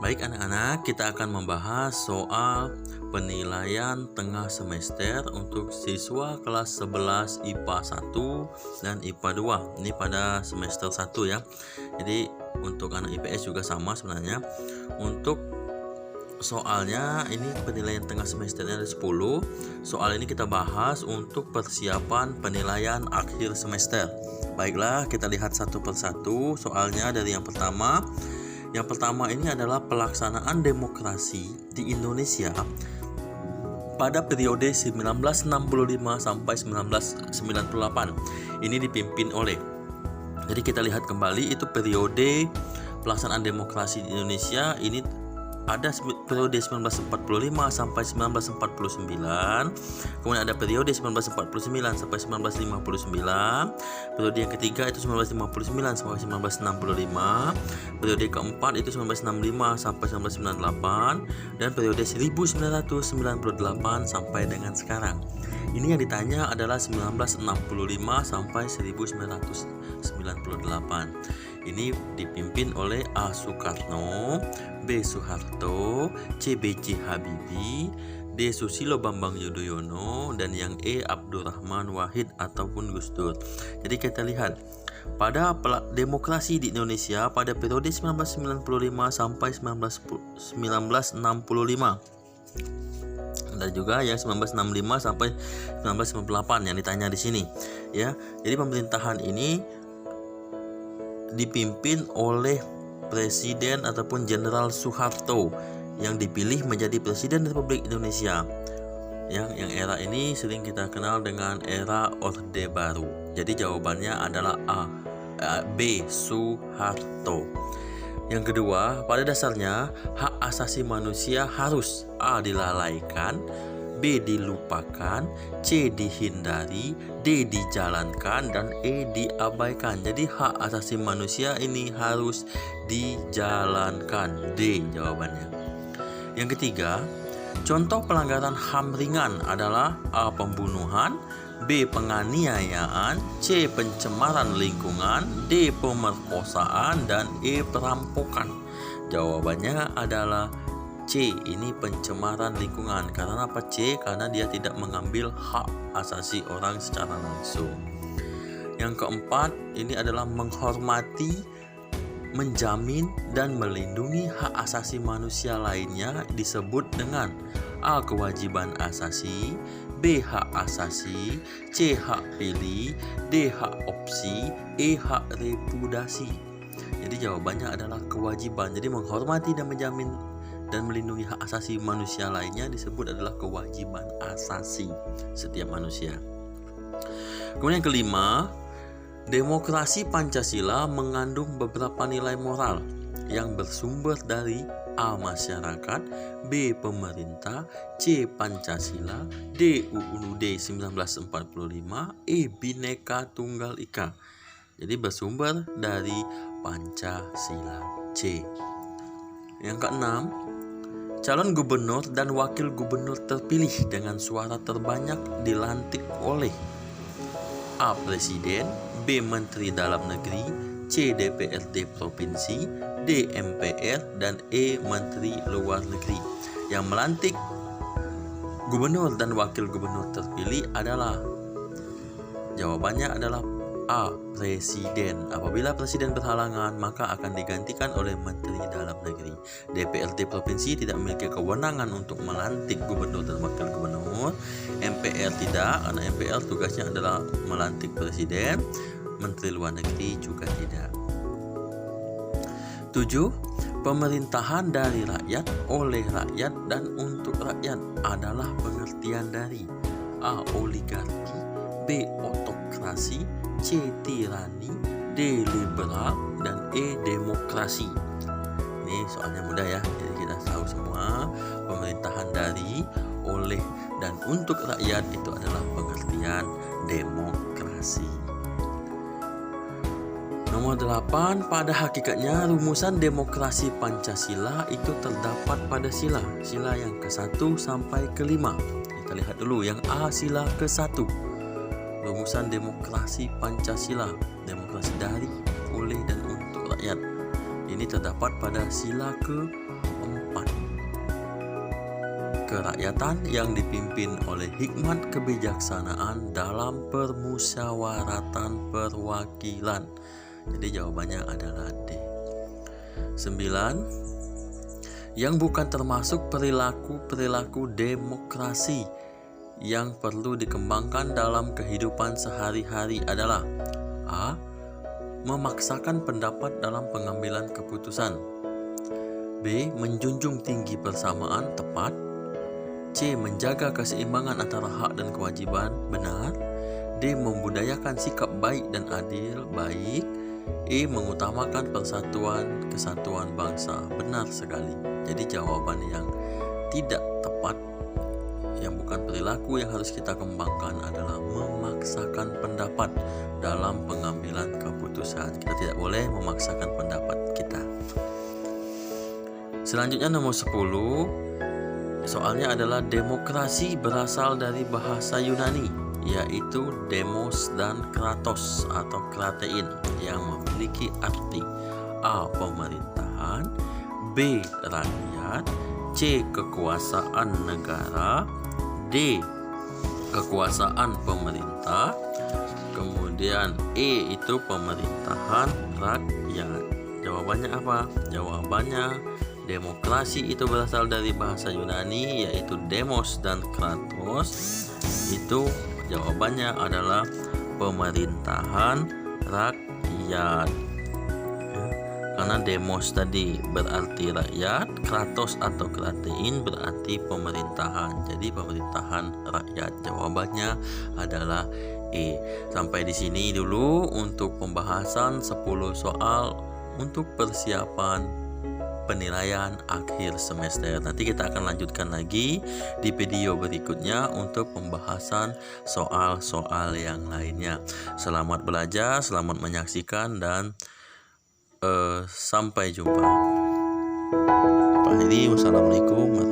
Baik anak-anak, kita akan membahas soal penilaian tengah semester untuk siswa kelas 11 IPA 1 dan IPA 2. Ini pada semester 1 ya. Jadi untuk anak IPS juga sama sebenarnya. Untuk soalnya ini penilaian tengah semesternya ada 10. Soal ini kita bahas untuk persiapan penilaian akhir semester. Baiklah, kita lihat satu persatu soalnya dari yang pertama. Yang pertama ini adalah pelaksanaan demokrasi di Indonesia pada periode 1965 sampai 1998. Ini dipimpin oleh. Jadi kita lihat kembali itu periode pelaksanaan demokrasi di Indonesia ini ada periode 1945 sampai 1949, kemudian ada periode 1949 sampai 1959, periode yang ketiga itu 1959 sampai 1965, periode keempat itu 1965 sampai 1998, dan periode 1998 sampai dengan sekarang. Ini yang ditanya adalah 1965 sampai 1998. Ini dipimpin oleh A. Soekarno, B. Soeharto, C. B.J. Habibie, D. Susilo Bambang Yudhoyono, dan yang E. Abdurrahman Wahid ataupun Gus Dur. Jadi kita lihat pada demokrasi di Indonesia pada periode 1995 sampai 1965. Ada juga ya 1965 sampai 1998 yang ditanya di sini ya. Jadi pemerintahan ini dipimpin oleh Presiden ataupun Jenderal Soeharto yang dipilih menjadi Presiden Republik Indonesia. Yang era ini sering kita kenal dengan era Orde Baru. Jadi jawabannya adalah B. Soeharto. Yang kedua, pada dasarnya hak asasi manusia harus A. dilalaikan, B. dilupakan, C. dihindari, D. dijalankan, dan E. diabaikan. Jadi hak asasi manusia ini harus dijalankan. D jawabannya. Yang ketiga, contoh pelanggaran HAM ringan adalah A. pembunuhan, B. penganiayaan, C. pencemaran lingkungan, D. pemerkosaan, dan E. perampokan. Jawabannya adalah C, ini pencemaran lingkungan. Karena apa C? Karena dia tidak mengambil hak asasi orang secara langsung. Yang keempat, ini adalah menghormati, menjamin, dan melindungi hak asasi manusia lainnya disebut dengan A. kewajiban asasi, B. hak asasi, C. hak pilih, D. hak opsi, E. hak reputasi. Jadi jawabannya adalah kewajiban. Jadi menghormati dan menjamin dan melindungi hak asasi manusia lainnya disebut adalah kewajiban asasi setiap manusia. Kemudian yang kelima, demokrasi Pancasila mengandung beberapa nilai moral yang bersumber dari A. masyarakat, B. pemerintah, C. Pancasila, D. UUD 1945, E. Bhinneka Tunggal Ika. Jadi bersumber dari Pancasila. C. Yang keenam, calon gubernur dan wakil gubernur terpilih dengan suara terbanyak dilantik oleh A. Presiden, B. Menteri Dalam Negeri, C. DPRD Provinsi, D. MPR, dan E. Menteri Luar Negeri. Yang melantik gubernur dan wakil gubernur terpilih adalah jawabannya adalah A. Presiden. Apabila presiden berhalangan, maka akan digantikan oleh Menteri Dalam Negeri. DPRD Provinsi tidak memiliki kewenangan untuk melantik gubernur dan wakil gubernur. MPR tidak, karena MPR tugasnya adalah melantik presiden. Menteri Luar Negeri juga tidak. 7. Pemerintahan dari rakyat, oleh rakyat, dan untuk rakyat adalah pengertian dari A. oligarki, B. otokrasi, C. tirani, D. liberal, dan E. demokrasi. Ini soalnya mudah ya, jadi kita tahu semua pemerintahan dari, oleh, dan untuk rakyat itu adalah pengertian demokrasi. Nomor 8, pada hakikatnya rumusan demokrasi Pancasila itu terdapat pada sila yang ke-1 sampai ke-5. Kita lihat dulu yang A, sila ke-1. Rumusan demokrasi Pancasila, demokrasi dari, oleh, dan untuk rakyat. Ini terdapat pada sila ke tepat. Kerakyatan yang dipimpin oleh hikmat kebijaksanaan dalam permusyawaratan perwakilan. Jadi jawabannya adalah D. 9. Yang bukan termasuk perilaku demokrasi yang perlu dikembangkan dalam kehidupan sehari-hari adalah A. Memaksakan pendapat dalam pengambilan keputusan. B. Menjunjung tinggi persamaan tepat. C. Menjaga keseimbangan antara hak dan kewajiban benar. D. Membudayakan sikap baik dan adil baik. E. Mengutamakan kesatuan bangsa. Benar sekali. Jadi jawaban yang tidak tepat, yang bukan perilaku yang harus kita kembangkan adalah memaksakan pendapat dalam pengambilan keputusan. Kita tidak boleh memaksakan pendapat kita. Selanjutnya nomor 10. Soalnya adalah demokrasi berasal dari bahasa Yunani, yaitu demos dan kratos atau kratein, yang memiliki arti A. Pemerintahan, B. Rakyat, C. Kekuasaan negara, D. Kekuasaan pemerintah, kemudian E. Itu pemerintahan rakyat. Jawabannya apa? Jawabannya demokrasi itu berasal dari bahasa Yunani, yaitu demos dan kratos. Itu jawabannya adalah pemerintahan rakyat. Karena demos tadi berarti rakyat, kratos atau kratein berarti pemerintahan. Jadi pemerintahan rakyat. Jawabannya adalah E. Sampai di sini dulu untuk pembahasan 10 soal untuk persiapan penilaian akhir semester. Nanti kita akan lanjutkan lagi di video berikutnya untuk pembahasan soal-soal yang lainnya. Selamat belajar, selamat menyaksikan, dan sampai jumpa. Pak Hedi, wassalamualaikum warahmatullahi wabarakatuh.